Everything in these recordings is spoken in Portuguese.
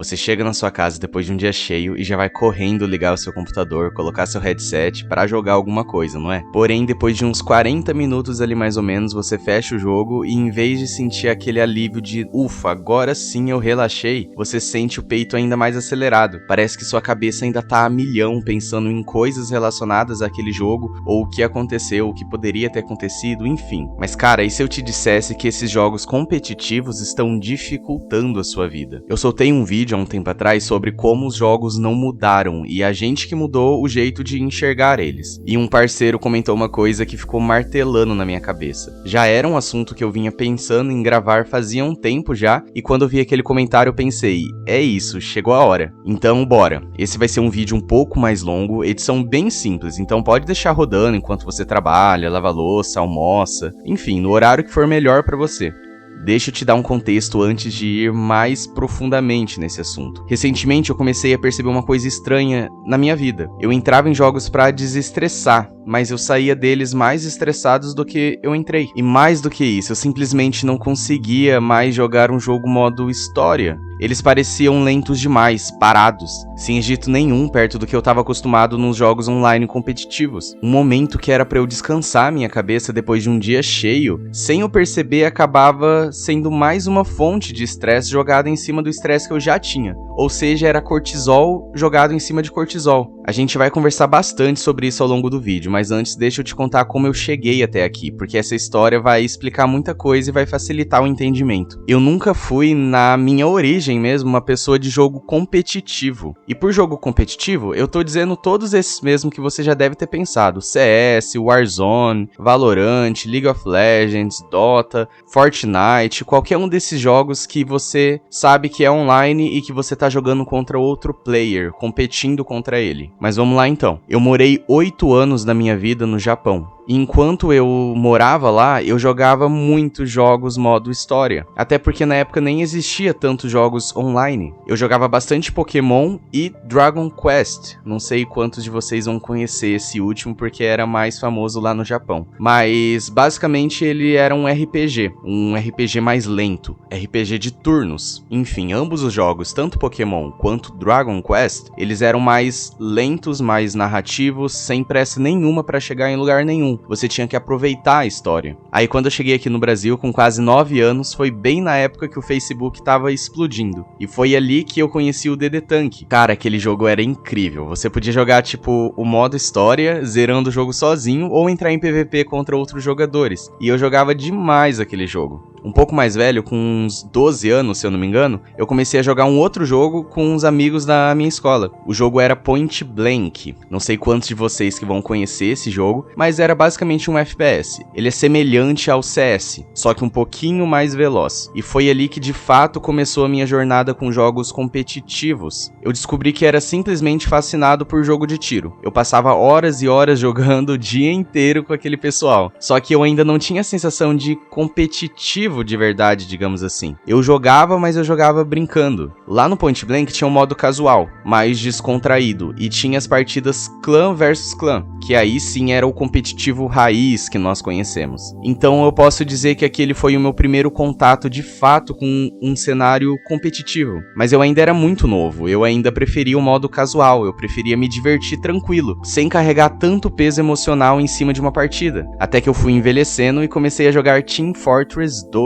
Você chega na sua casa depois de um dia cheio e já vai correndo ligar o seu computador, colocar seu headset pra jogar alguma coisa, não é? Porém, depois de uns 40 minutos ali mais ou menos, você fecha o jogo e em vez de sentir aquele alívio de ufa, agora sim eu relaxei, você sente o peito ainda mais acelerado. Parece que sua cabeça ainda tá a milhão pensando em coisas relacionadas àquele jogo, ou o que aconteceu, o que poderia ter acontecido, enfim. Mas cara, e se eu te dissesse que esses jogos competitivos estão dificultando a sua vida? Eu soltei um vídeo há um tempo atrás sobre como os jogos não mudaram e a gente que mudou o jeito de enxergar eles. E um parceiro comentou uma coisa que ficou martelando na minha cabeça. Já era um assunto que eu vinha pensando em gravar fazia um tempo já, e quando eu vi aquele comentário eu pensei, é isso, chegou a hora. Então bora. Esse vai ser um vídeo um pouco mais longo, edição bem simples, então pode deixar rodando enquanto você trabalha, lava louça, almoça, enfim, no horário que for melhor pra você. Deixa eu te dar um contexto antes de ir mais profundamente nesse assunto. Recentemente eu comecei a perceber uma coisa estranha na minha vida. Eu entrava em jogos pra desestressar, mas eu saía deles mais estressados do que eu entrei. E mais do que isso, eu simplesmente não conseguia mais jogar um jogo modo história. Eles pareciam lentos demais, parados, sem agito nenhum perto do que eu estava acostumado nos jogos online competitivos. Um momento que era para eu descansar minha cabeça depois de um dia cheio, sem eu perceber acabava sendo mais uma fonte de estresse jogada em cima do estresse que eu já tinha. Ou seja, era cortisol jogado em cima de cortisol. A gente vai conversar bastante sobre isso ao longo do vídeo, mas antes deixa eu te contar como eu cheguei até aqui, porque essa história vai explicar muita coisa e vai facilitar o entendimento. Eu nunca fui, na minha origem mesmo, uma pessoa de jogo competitivo. E por jogo competitivo, eu tô dizendo todos esses mesmo que você já deve ter pensado. CS, Warzone, Valorant, League of Legends, Dota, Fortnite, qualquer um desses jogos que você sabe que é online e que você tá jogando contra outro player, competindo contra ele. Mas vamos lá então. Eu morei 8 anos da minha vida no Japão. E enquanto eu morava lá, eu jogava muitos jogos modo história. Até porque na época nem existia tantos jogos online. Eu jogava bastante Pokémon e Dragon Quest. Não sei quantos de vocês vão conhecer esse último porque era mais famoso lá no Japão. Mas basicamente ele era um RPG mais lento, RPG de turnos. Enfim, ambos os jogos, tanto Pokémon quanto Dragon Quest, eles eram mais lentos, mais narrativos, sem pressa nenhuma para chegar em lugar nenhum. Você tinha que aproveitar a história. Aí quando eu cheguei aqui no Brasil com quase 9 anos, foi bem na época que o Facebook tava explodindo. E foi ali que eu conheci o DD Tank. Cara, aquele jogo era incrível. Você podia jogar tipo o modo história, zerando o jogo sozinho, ou entrar em PVP contra outros jogadores. E eu jogava demais aquele jogo. Um pouco mais velho, com uns 12 anos, se eu não me engano, eu comecei a jogar um outro jogo com uns amigos da minha escola. O jogo era Point Blank. Não sei quantos de vocês que vão conhecer esse jogo, mas era basicamente um FPS. Ele é semelhante ao CS, só que um pouquinho mais veloz. E foi ali que de fato começou a minha jornada com jogos competitivos. Eu descobri que era simplesmente fascinado por jogo de tiro. Eu passava horas e horas jogando o dia inteiro com aquele pessoal. Só que eu ainda não tinha a sensação de competitivo de verdade, digamos assim. Eu jogava, mas eu jogava brincando. Lá no Point Blank tinha um modo casual, mais descontraído, e tinha as partidas clã versus clã, que aí sim era o competitivo raiz que nós conhecemos. Então eu posso dizer que aquele foi o meu primeiro contato de fato com um cenário competitivo. Mas eu ainda era muito novo, eu ainda preferia o modo casual, eu preferia me divertir tranquilo, sem carregar tanto peso emocional em cima de uma partida. Até que eu fui envelhecendo e comecei a jogar Team Fortress 2.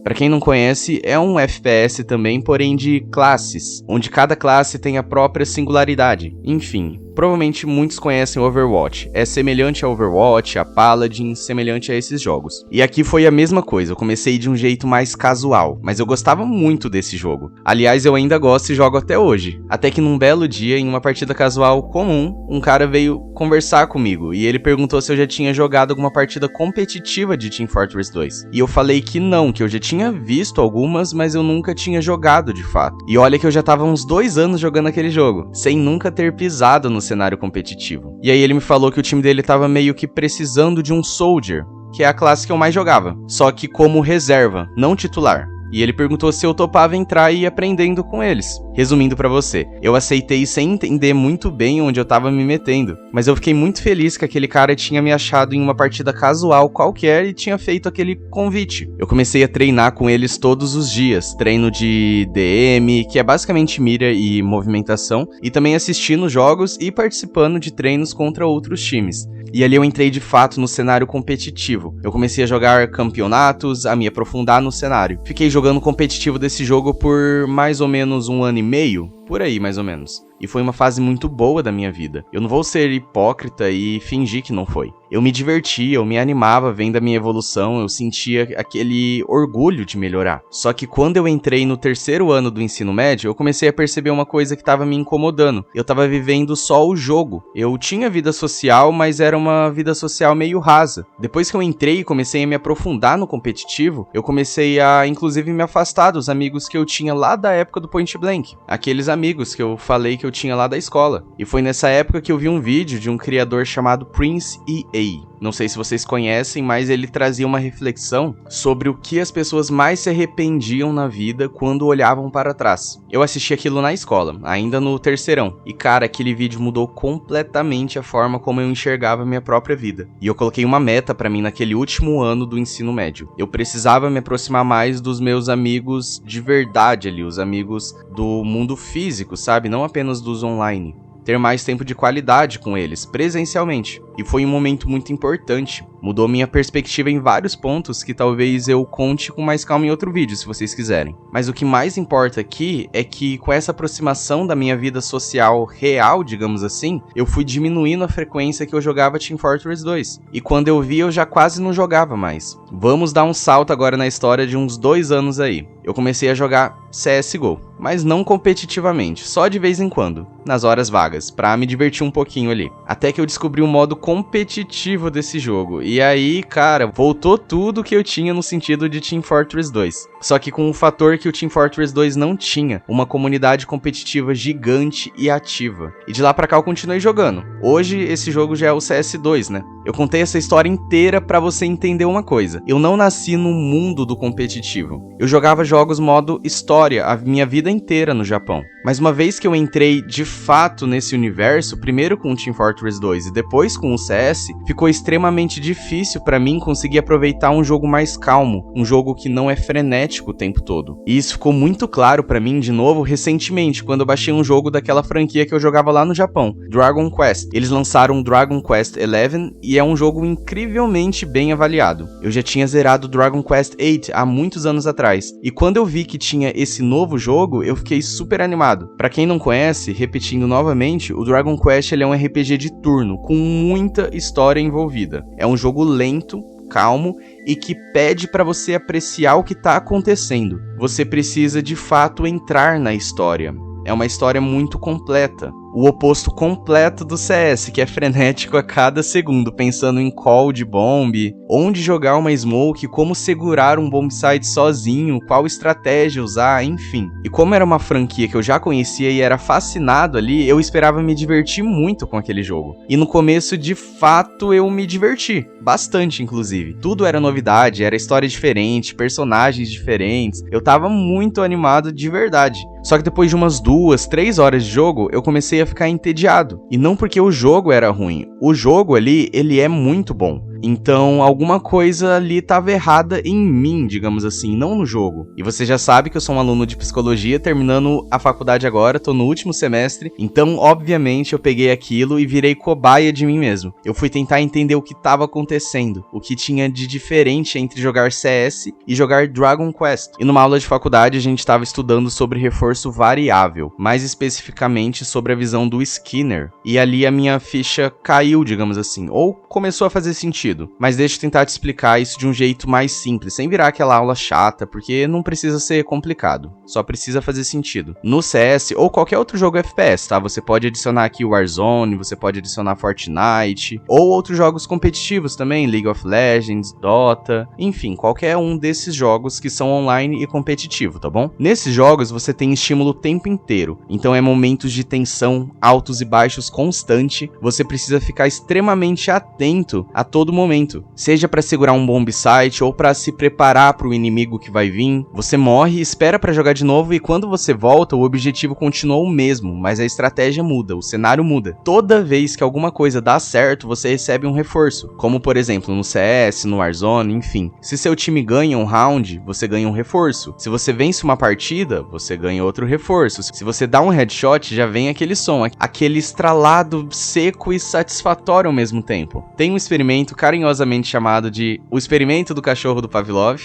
Pra quem não conhece, é um FPS também, porém de classes, onde cada classe tem a própria singularidade. Enfim, provavelmente muitos conhecem Overwatch. É semelhante a Overwatch, a Paladin, semelhante a esses jogos. E aqui foi a mesma coisa, eu comecei de um jeito mais casual, mas eu gostava muito desse jogo. Aliás, eu ainda gosto e jogo até hoje. Até que num belo dia, em uma partida casual comum, um cara veio conversar comigo e ele perguntou se eu já tinha jogado alguma partida competitiva de Team Fortress 2. E eu falei que não, que eu já tinha visto algumas, mas eu nunca tinha jogado de fato. E olha que eu já tava uns 2 anos jogando aquele jogo, sem nunca ter pisado no cenário competitivo. E aí ele me falou que o time dele tava meio que precisando de um Soldier, que é a classe que eu mais jogava, só que como reserva, não titular. e ele perguntou se eu topava entrar e ir aprendendo com eles. Resumindo pra você, eu aceitei sem entender muito bem onde eu tava me metendo, mas eu fiquei muito feliz que aquele cara tinha me achado em uma partida casual qualquer e tinha feito aquele convite. Eu comecei a treinar com eles todos os dias, treino de DM, que é basicamente mira e movimentação, e também assistindo jogos e participando de treinos contra outros times. E ali eu entrei de fato no cenário competitivo. Eu comecei a jogar campeonatos, a me aprofundar no cenário. Fiquei jogando competitivo desse jogo por mais ou menos 1 ano e meio, por aí mais ou menos. E foi uma fase muito boa da minha vida. Eu não vou ser hipócrita e fingir que não foi. Eu me divertia, eu me animava vendo a minha evolução, eu sentia aquele orgulho de melhorar. Só que quando eu entrei no 3º ano do ensino médio, eu comecei a perceber uma coisa que estava me incomodando. Eu estava vivendo só o jogo. Eu tinha vida social, mas era uma vida social meio rasa. Depois que eu entrei e comecei a me aprofundar no competitivo, eu comecei a, inclusive, me afastar dos amigos que eu tinha lá da época do Point Blank. Aqueles amigos que eu falei que eu tinha lá da escola. E foi nessa época que eu vi um vídeo de um criador chamado Prince EA. Não sei se vocês conhecem, mas ele trazia uma reflexão sobre o que as pessoas mais se arrependiam na vida quando olhavam para trás. Eu assisti aquilo na escola, ainda no 3º, e cara, aquele vídeo mudou completamente a forma como eu enxergava a minha própria vida. E eu coloquei uma meta pra mim naquele último ano do ensino médio. Eu precisava me aproximar mais dos meus amigos de verdade ali, os amigos do mundo físico, sabe? Não apenas dos online. Ter mais tempo de qualidade com eles, presencialmente. E foi um momento muito importante. Mudou minha perspectiva em vários pontos que talvez eu conte com mais calma em outro vídeo, se vocês quiserem. Mas o que mais importa aqui é que com essa aproximação da minha vida social real, digamos assim, eu fui diminuindo a frequência que eu jogava Team Fortress 2. E quando eu vi, eu já quase não jogava mais. Vamos dar um salto agora na história de uns 2 anos aí. Eu comecei a jogar CSGO, mas não competitivamente, só de vez em quando, nas horas vagas, pra me divertir um pouquinho ali. Até que eu descobri o modo competitivo desse jogo, e aí, cara, voltou tudo que eu tinha no sentido de Team Fortress 2. Só que com um fator que o Team Fortress 2 não tinha, uma comunidade competitiva gigante e ativa. E de lá pra cá eu continuei jogando. Hoje esse jogo já é o CS2, né? Eu contei essa história inteira pra você entender uma coisa. Eu não nasci no mundo do competitivo. Eu jogava jogos modo história a minha vida inteira no Japão. Mas uma vez que eu entrei de fato nesse universo, primeiro com o Team Fortress 2 e depois com o CS, ficou extremamente difícil pra mim conseguir aproveitar um jogo mais calmo, um jogo que não é frenético o tempo todo. E isso ficou muito claro pra mim de novo recentemente, quando eu baixei um jogo daquela franquia que eu jogava lá no Japão, Dragon Quest. Eles lançaram Dragon Quest XI e é um jogo incrivelmente bem avaliado. Eu já tinha zerado Dragon Quest VIII há muitos anos atrás, e quando eu vi que tinha esse novo jogo, eu fiquei super animado. Pra quem não conhece, repetindo novamente, o Dragon Quest ele é um RPG de turno, com muita história envolvida. É um jogo lento, calmo e que pede pra você apreciar o que tá acontecendo. Você precisa de fato entrar na história. É uma história muito completa. O oposto completo do CS, que é frenético a cada segundo, pensando em call de bomb, onde jogar uma smoke, como segurar um bomb site sozinho, qual estratégia usar, enfim. E como era uma franquia que eu já conhecia e era fascinado ali, eu esperava me divertir muito com aquele jogo. E no começo, de fato, eu me diverti. Bastante, inclusive. Tudo era novidade, era história diferente, personagens diferentes. Eu tava muito animado de verdade. Só que depois de umas 2, 3 horas de jogo, eu comecei a ficar entediado. E não porque o jogo era ruim. O jogo ali, ele é muito bom. Então, alguma coisa ali estava errada em mim, digamos assim, não no jogo. E você já sabe que eu sou um aluno de psicologia, terminando a faculdade agora, tô no último semestre. Então, obviamente, eu peguei aquilo e virei cobaia de mim mesmo. Eu fui tentar entender o que estava acontecendo, o que tinha de diferente entre jogar CS e jogar Dragon Quest. E numa aula de faculdade, a gente estava estudando sobre reforço variável, mais especificamente sobre a visão do Skinner. E ali a minha ficha caiu, digamos assim, ou começou a fazer sentido. Mas deixa eu tentar te explicar isso de um jeito mais simples, sem virar aquela aula chata, porque não precisa ser complicado, só precisa fazer sentido. No CS ou qualquer outro jogo FPS, tá? Você pode adicionar aqui o Warzone, você pode adicionar Fortnite, ou outros jogos competitivos também, League of Legends, Dota, enfim, qualquer um desses jogos que são online e competitivo, tá bom? Nesses jogos você tem estímulo o tempo inteiro, então é momentos de tensão, altos e baixos constante, você precisa ficar extremamente atento a todo momento, seja para segurar um bomb site ou para se preparar para o inimigo que vai vir. Você morre, espera para jogar de novo e quando você volta, o objetivo continua o mesmo, mas a estratégia muda, o cenário muda. Toda vez que alguma coisa dá certo, você recebe um reforço, como por exemplo no CS, no Warzone, enfim. Se seu time ganha um round, você ganha um reforço. Se você vence uma partida, você ganha outro reforço. Se você dá um headshot, já vem aquele som, aquele estralado seco e satisfatório ao mesmo tempo. Tem um experimento carinhosamente chamado de o experimento do cachorro do Pavlov,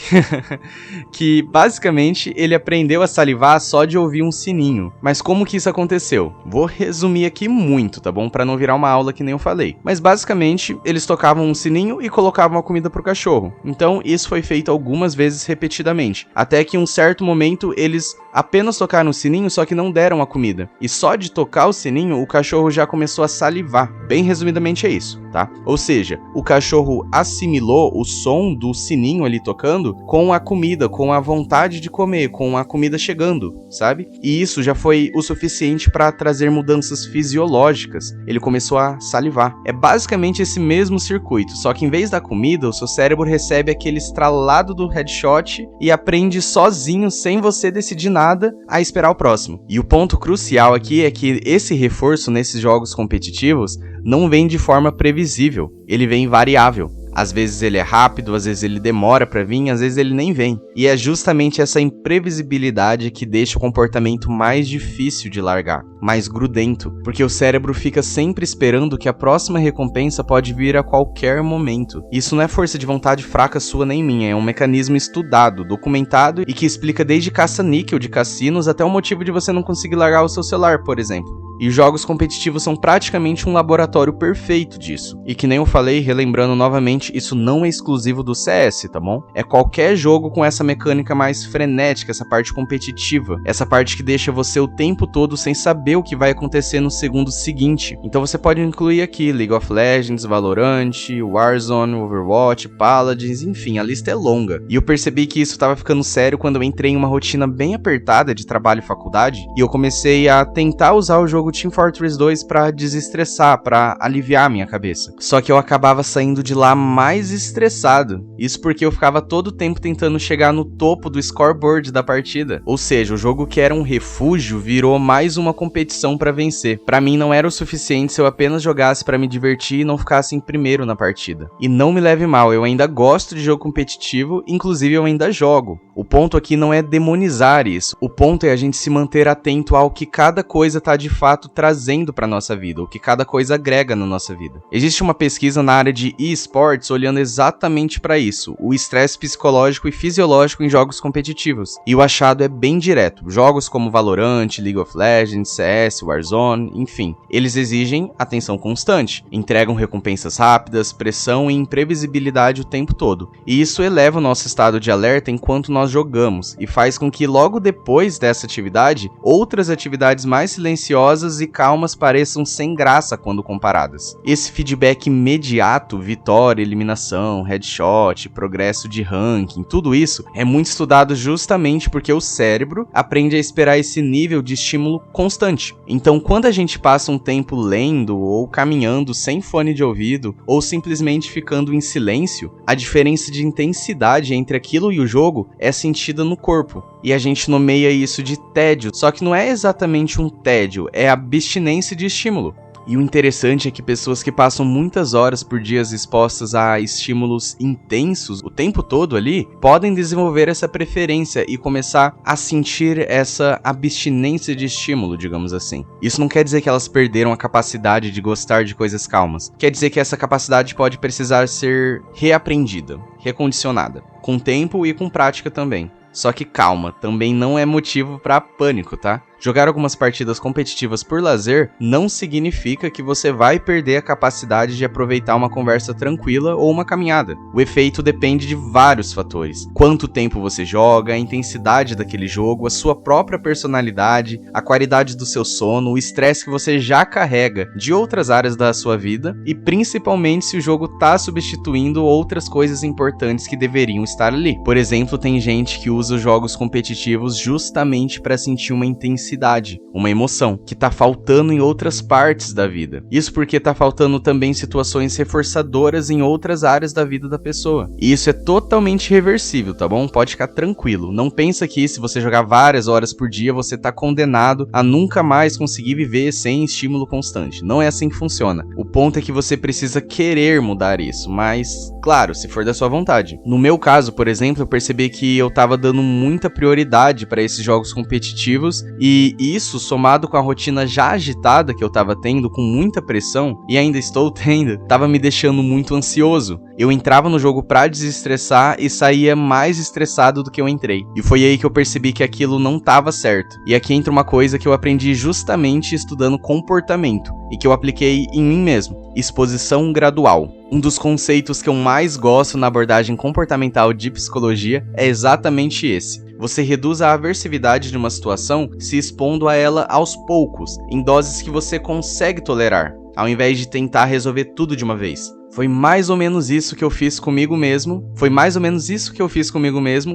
que basicamente ele aprendeu a salivar só de ouvir um sininho. Mas como que isso aconteceu? Vou resumir aqui muito, tá bom? Pra não virar uma aula que nem eu falei. Mas basicamente, eles tocavam um sininho e colocavam a comida pro cachorro. Então, isso foi feito algumas vezes repetidamente. Até que em um certo momento, eles apenas tocaram o sininho, só que não deram a comida. E só de tocar o sininho, o cachorro já começou a salivar. Bem resumidamente é isso, tá? Ou seja, o cachorro assimilou o som do sininho ali tocando com a comida, com a vontade de comer, com a comida chegando, sabe? E isso já foi o suficiente para trazer mudanças fisiológicas. Ele começou a salivar. É basicamente esse mesmo circuito, só que em vez da comida, o seu cérebro recebe aquele estralado do headshot e aprende sozinho, sem você decidir nada, a esperar o próximo. E o ponto crucial aqui é que esse reforço nesses jogos competitivos não vem de forma previsível, ele vem variável. Às vezes ele é rápido, às vezes ele demora pra vir, às vezes ele nem vem. E é justamente essa imprevisibilidade que deixa o comportamento mais difícil de largar, mais grudento, porque o cérebro fica sempre esperando que a próxima recompensa pode vir a qualquer momento. Isso não é força de vontade fraca sua nem minha, é um mecanismo estudado, documentado e que explica desde caça-níquel de cassinos até o motivo de você não conseguir largar o seu celular, por exemplo. E os jogos competitivos são praticamente um laboratório perfeito disso. E que nem eu falei, relembrando novamente, isso não é exclusivo do CS, tá bom? É qualquer jogo com essa mecânica mais frenética, essa parte competitiva, essa parte que deixa você o tempo todo sem saber o que vai acontecer no segundo seguinte. Então você pode incluir aqui League of Legends, Valorant, Warzone, Overwatch, Paladins, enfim, a lista é longa. E eu percebi que isso tava ficando sério quando eu entrei em uma rotina bem apertada de trabalho e faculdade, e eu comecei a tentar usar o jogo Team Fortress 2 pra desestressar, pra aliviar a minha cabeça. Só que eu acabava saindo de lá mais estressado. Isso porque eu ficava todo o tempo tentando chegar no topo do scoreboard da partida. Ou seja, o jogo que era um refúgio virou mais uma competição pra vencer. Pra mim não era o suficiente se eu apenas jogasse pra me divertir e não ficasse em primeiro na partida. E não me leve mal, eu ainda gosto de jogo competitivo, inclusive eu ainda jogo. O ponto aqui não é demonizar isso. O ponto é a gente se manter atento ao que cada coisa tá de fato trazendo pra nossa vida, o que cada coisa agrega na nossa vida. Existe uma pesquisa na área de eSports olhando exatamente pra isso, o estresse psicológico e fisiológico em jogos competitivos. E o achado é bem direto. Jogos como Valorant, League of Legends, CS, Warzone, enfim, eles exigem atenção constante, entregam recompensas rápidas, pressão e imprevisibilidade o tempo todo. E isso eleva o nosso estado de alerta enquanto nós jogamos e faz com que logo depois dessa atividade, outras atividades mais silenciosas e calmas pareçam sem graça quando comparadas. Esse feedback imediato, vitória, eliminação, headshot, progresso de ranking, tudo isso é muito estudado justamente porque o cérebro aprende a esperar esse nível de estímulo constante. Então, quando a gente passa um tempo lendo ou caminhando sem fone de ouvido ou simplesmente ficando em silêncio, a diferença de intensidade entre aquilo e o jogo é sentida no corpo. E a gente nomeia isso de tédio, só que não é exatamente um tédio, é abstinência de estímulo. E o interessante é que pessoas que passam muitas horas por dias expostas a estímulos intensos o tempo todo ali, podem desenvolver essa preferência e começar a sentir essa abstinência de estímulo, digamos assim. Isso não quer dizer que elas perderam a capacidade de gostar de coisas calmas. Quer dizer que essa capacidade pode precisar ser reaprendida, recondicionada, com tempo e com prática também. Só que calma, também não é motivo para pânico, tá? Jogar algumas partidas competitivas por lazer não significa que você vai perder a capacidade de aproveitar uma conversa tranquila ou uma caminhada. O efeito depende de vários fatores. Quanto tempo você joga, a intensidade daquele jogo, a sua própria personalidade, a qualidade do seu sono, o estresse que você já carrega de outras áreas da sua vida e principalmente se o jogo tá substituindo outras coisas importantes que deveriam estar ali. Por exemplo, tem gente que usa os jogos competitivos justamente para sentir uma intensidade felicidade, uma emoção, que tá faltando em outras partes da vida. Isso porque tá faltando também situações reforçadoras em outras áreas da vida da pessoa. E isso é totalmente reversível, tá bom? Pode ficar tranquilo. Não pensa que se você jogar várias horas por dia, você tá condenado a nunca mais conseguir viver sem estímulo constante. Não é assim que funciona. O ponto é que você precisa querer mudar isso, mas, claro, se for da sua vontade. No meu caso, por exemplo, eu percebi que eu tava dando muita prioridade para esses jogos competitivos, e isso, somado com a rotina já agitada que eu tava tendo, com muita pressão, e ainda estou tendo, tava me deixando muito ansioso. Eu entrava no jogo pra desestressar e saía mais estressado do que eu entrei. E foi aí que eu percebi que aquilo não tava certo. E aqui entra uma coisa que eu aprendi justamente estudando comportamento, e que eu apliquei em mim mesmo: exposição gradual. Um dos conceitos que eu mais gosto na abordagem comportamental de psicologia é exatamente esse. Você reduz a aversividade de uma situação se expondo a ela aos poucos, em doses que você consegue tolerar, ao invés de tentar resolver tudo de uma vez. Foi mais ou menos isso que eu fiz comigo mesmo.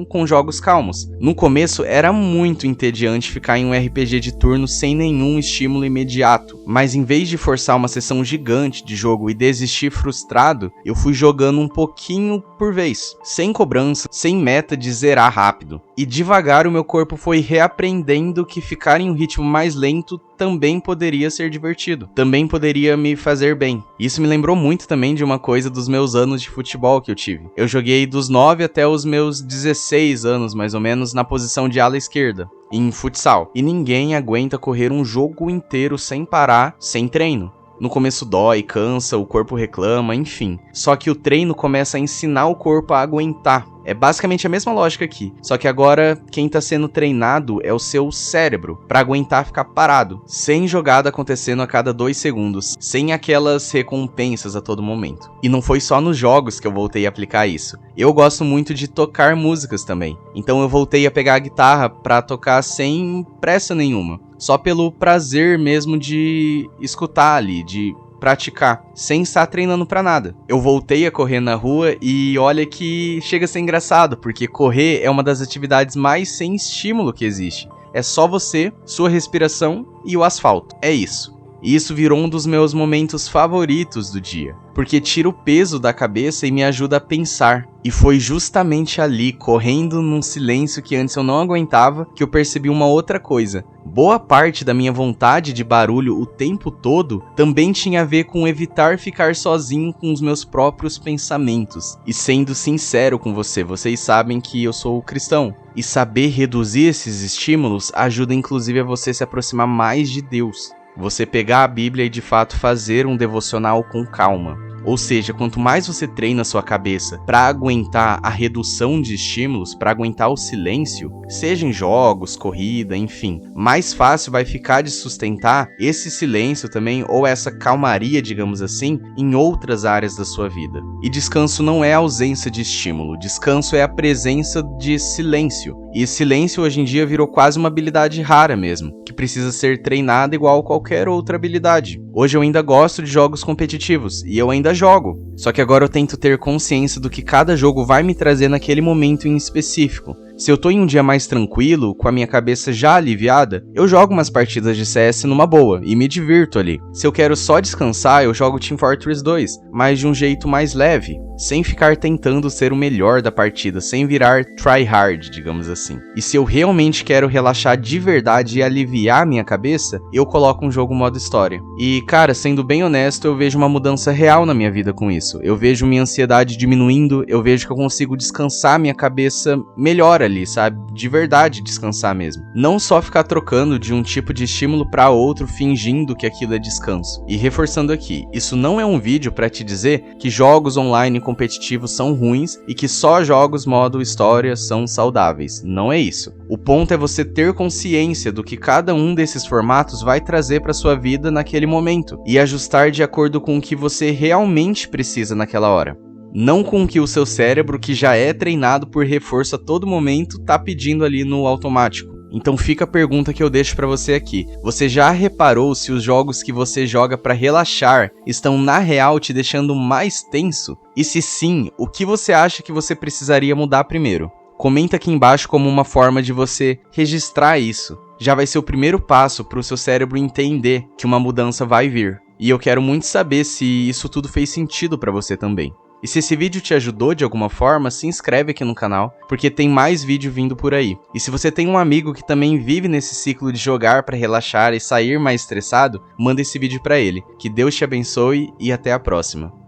Com jogos calmos. No começo era muito entediante ficar em um RPG de turno sem nenhum estímulo imediato, mas em vez de forçar uma sessão gigante de jogo e desistir frustrado, eu fui jogando um pouquinho por vez, sem cobrança, sem meta de zerar rápido. E devagar o meu corpo foi reaprendendo que ficar em um ritmo mais lento também poderia ser divertido, também poderia me fazer bem. Isso me lembrou muito também de uma coisa dos meus anos de futebol que eu tive. Eu joguei dos 9 até os meus 16 anos, mais ou menos, na posição de ala esquerda, em futsal. E ninguém aguenta correr um jogo inteiro sem parar, sem treino. No começo dói, cansa, o corpo reclama, enfim. Só que o treino começa a ensinar o corpo a aguentar. É basicamente a mesma lógica aqui, só que agora quem tá sendo treinado é o seu cérebro, pra aguentar ficar parado, sem jogada acontecendo a cada 2 segundos, sem aquelas recompensas a todo momento. E não foi só nos jogos que eu voltei a aplicar isso. Eu gosto muito de tocar músicas também, então eu voltei a pegar a guitarra pra tocar sem pressa nenhuma, só pelo prazer mesmo de escutar ali, de praticar, sem estar treinando pra nada. Eu voltei a correr na rua e olha que chega a ser engraçado, porque correr é uma das atividades mais sem estímulo que existe. É só você, sua respiração e o asfalto. É isso. E isso virou um dos meus momentos favoritos do dia, porque tira o peso da cabeça e me ajuda a pensar. E foi justamente ali, correndo num silêncio que antes eu não aguentava, que eu percebi uma outra coisa. Boa parte da minha vontade de barulho o tempo todo também tinha a ver com evitar ficar sozinho com os meus próprios pensamentos. E sendo sincero com vocês sabem que eu sou cristão. E saber reduzir esses estímulos ajuda inclusive a você se aproximar mais de Deus. Você pegar a Bíblia e de fato fazer um devocional com calma. Ou seja, quanto mais você treina a sua cabeça para aguentar a redução de estímulos, para aguentar o silêncio, seja em jogos, corrida, enfim, mais fácil vai ficar de sustentar esse silêncio também, ou essa calmaria, digamos assim, em outras áreas da sua vida. E descanso não é a ausência de estímulo, descanso é a presença de silêncio. E silêncio hoje em dia virou quase uma habilidade rara mesmo, que precisa ser treinada igual qualquer outra habilidade. Hoje eu ainda gosto de jogos competitivos, e eu ainda jogo. Só que agora eu tento ter consciência do que cada jogo vai me trazer naquele momento em específico. Se eu tô em um dia mais tranquilo, com a minha cabeça já aliviada, eu jogo umas partidas de CS numa boa e me divirto ali. Se eu quero só descansar, eu jogo Team Fortress 2, mas de um jeito mais leve, sem ficar tentando ser o melhor da partida, sem virar tryhard, digamos assim. E se eu realmente quero relaxar de verdade e aliviar minha cabeça, eu coloco um jogo modo história. E cara, sendo bem honesto, eu vejo uma mudança real na minha vida com isso. Eu vejo minha ansiedade diminuindo, eu vejo que eu consigo descansar minha cabeça melhor ali, sabe? De verdade descansar mesmo. Não só ficar trocando de um tipo de estímulo para outro, fingindo que aquilo é descanso. E reforçando aqui, isso não é um vídeo para te dizer que jogos online competitivos são ruins e que só jogos modo história são saudáveis. Não é isso. O ponto é você ter consciência do que cada um desses formatos vai trazer para sua vida naquele momento e ajustar de acordo com o que você realmente precisa naquela hora. Não com o que o seu cérebro, que já é treinado por reforço a todo momento, tá pedindo ali no automático. Então fica a pergunta que eu deixo pra você aqui. Você já reparou se os jogos que você joga pra relaxar estão na real te deixando mais tenso? E se sim, o que você acha que você precisaria mudar primeiro? Comenta aqui embaixo como uma forma de você registrar isso. já vai ser o primeiro passo para o seu cérebro entender que uma mudança vai vir. E eu quero muito saber se isso tudo fez sentido para você também. E se esse vídeo te ajudou de alguma forma, se inscreve aqui no canal, porque tem mais vídeo vindo por aí. E se você tem um amigo que também vive nesse ciclo de jogar para relaxar e sair mais estressado, manda esse vídeo para ele. Que Deus te abençoe e até a próxima.